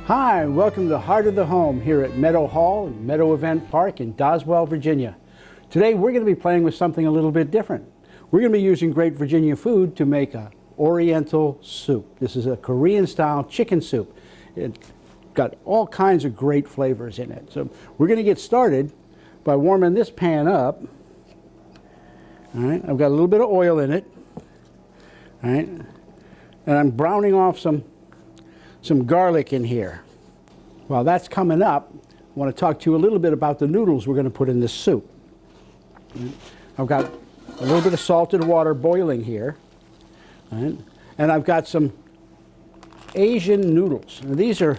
Hi, welcome to the Heart of the Home here at Meadow Hall and Meadow Event Park in Doswell, Virginia. Today we're going to be playing with something a little bit different. We're going to be using great Virginia food to make an Oriental soup. This is a Korean-style chicken soup. It's got all kinds of great flavors in it. So we're going to get started by warming this pan up. All right, I've got a little bit of oil in it. All right, and I'm browning off some garlic in here. While that's coming up, I want to talk to you a little bit about the noodles we're going to put in this soup. I've got a little bit of salted water boiling here, right? And I've got some Asian noodles. Now, these are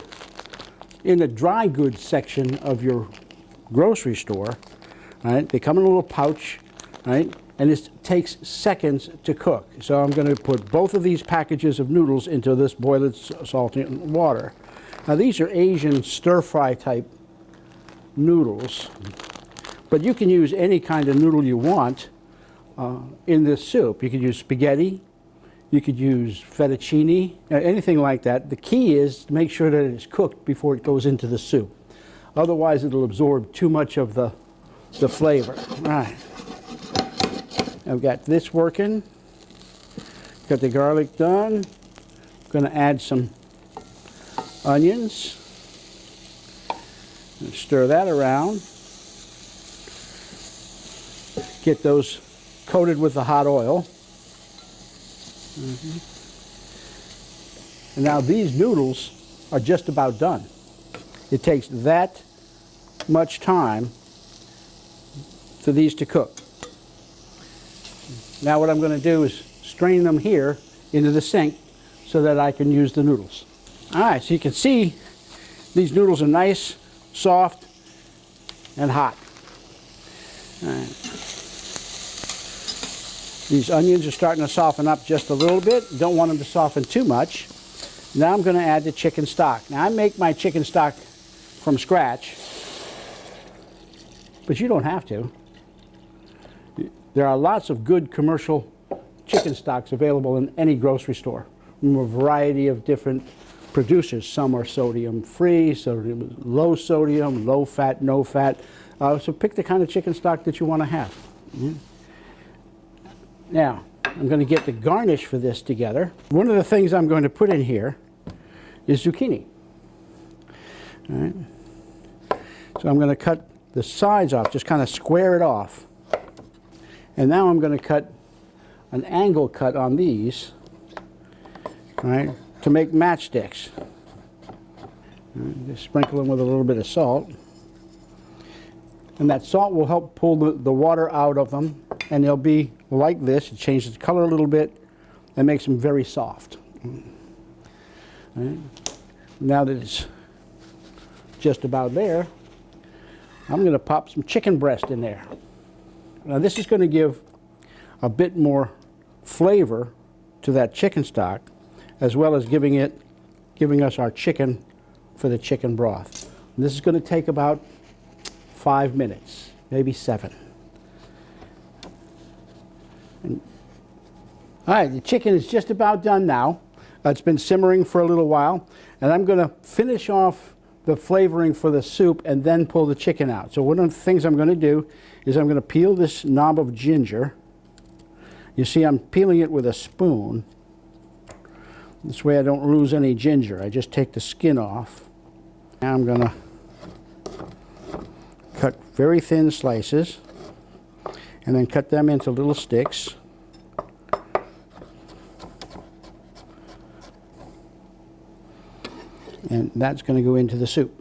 in the dry goods section of your grocery store. Right? They come in a little pouch, right? And this takes seconds to cook. So I'm going to put both of these packages of noodles into this boiled salted water. Now these are Asian stir-fry type noodles, but you can use any kind of noodle you want in this soup. You could use spaghetti, you could use fettuccine, anything like that. The key is to make sure that it is cooked before it goes into the soup. Otherwise it'll absorb too much of the flavor. All right. I've got this working, got the garlic done. I'm going to add some onions and stir that around. Get those coated with the hot oil. And now these noodles are just about done. It takes that much time for these to cook. Now what I'm going to do is strain them here into the sink so that I can use the noodles. All right, so you can see these noodles are nice, soft, and hot. All right. These onions are starting to soften up just a little bit. Don't want them to soften too much. Now I'm going to add the chicken stock. Now I make my chicken stock from scratch, but you don't have to. There are lots of good commercial chicken stocks available in any grocery store from a variety of different producers. Some are sodium free, low sodium, low fat, no fat. So pick the kind of chicken stock that you want to have. Now, I'm going to get the garnish for this together. One of the things I'm going to put in here is zucchini. All right. So I'm going to cut the sides off, just kind of square it off. And now I'm going to cut an angle cut on these, right, to make matchsticks. Just sprinkle them with a little bit of salt. And that salt will help pull the water out of them, and they'll be like this. It changes the color a little bit and makes them very soft. Right. Now that it's just about there, I'm going to pop some chicken breast in there. Now this is going to give a bit more flavor to that chicken stock, as well as giving us our chicken for the chicken broth. And this is going to take about 5 minutes, maybe 7. All right, the chicken is just about done now. It's been simmering for a little while, and I'm going to finish off the flavoring for the soup and then pull the chicken out. So one of the things I'm going to do is I'm going to peel this knob of ginger. You see I'm peeling it with a spoon. This way I don't lose any ginger. I just take the skin off. Now I'm going to cut very thin slices and then cut them into little sticks. And that's going to go into the soup.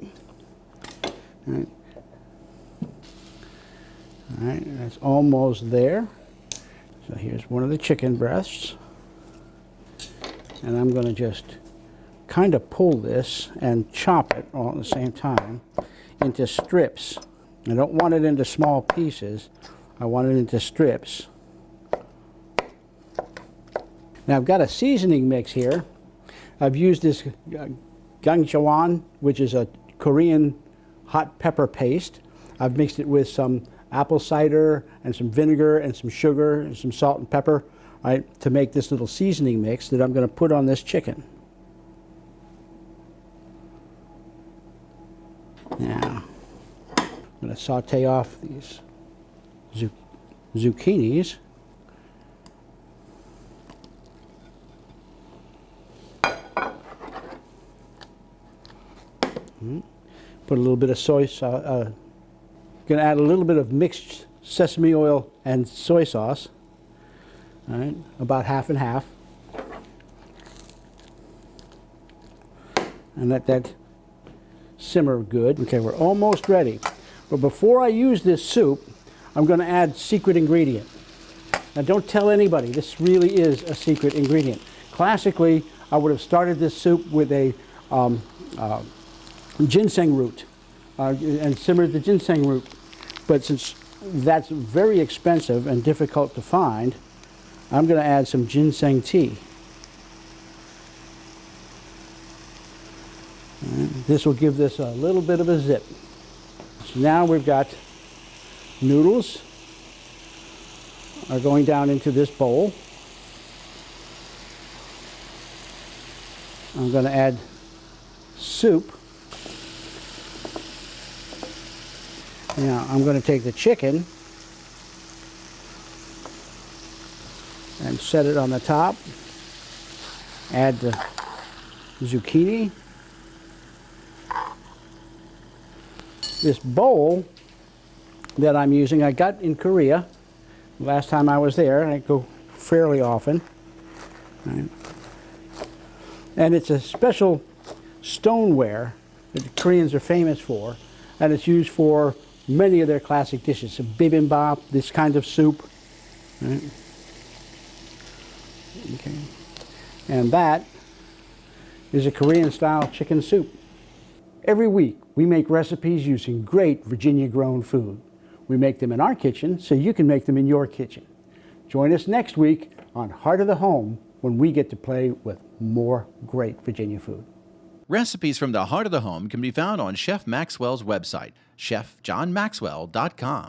All right. All right, that's almost there. So here's one of the chicken breasts. And I'm going to just kind of pull this and chop it all at the same time into strips. I don't want it into small pieces. I want it into strips. Now I've got a seasoning mix here. I've used this gangjeon, which is a Korean hot pepper paste. I've mixed it with some apple cider and some vinegar and some sugar and some salt and pepper, right, to make this little seasoning mix that I'm going to put on this chicken. Now, I'm going to saute off these zucchinis. Put a little bit of soy sauce. Going to add a little bit of mixed sesame oil and soy sauce. All right, about half and half. And let that simmer good. Okay, we're almost ready. But before I use this soup, I'm going to add secret ingredient. Now don't tell anybody, this really is a secret ingredient. Classically, I would have started this soup with a ginseng root and simmered the ginseng root. But since that's very expensive and difficult to find, I'm going to add some ginseng tea. This will give this a little bit of a zip. So now we've got noodles are going down into this bowl. I'm going to add soup. Now I'm going to take the chicken and set it on the top. Add the zucchini. This bowl that I'm using, I got in Korea. Last time I was there, I go fairly often. Right. And it's a special stoneware that the Koreans are famous for, and it's used for many of their classic dishes. So bibimbap, this kind of soup. Right. Okay. And that is a Korean-style chicken soup. Every week, we make recipes using great Virginia-grown food. We make them in our kitchen so you can make them in your kitchen. Join us next week on Heart of the Home when we get to play with more great Virginia food. Recipes from the Heart of the Home can be found on Chef Maxwell's website, chefjohnmaxwell.com.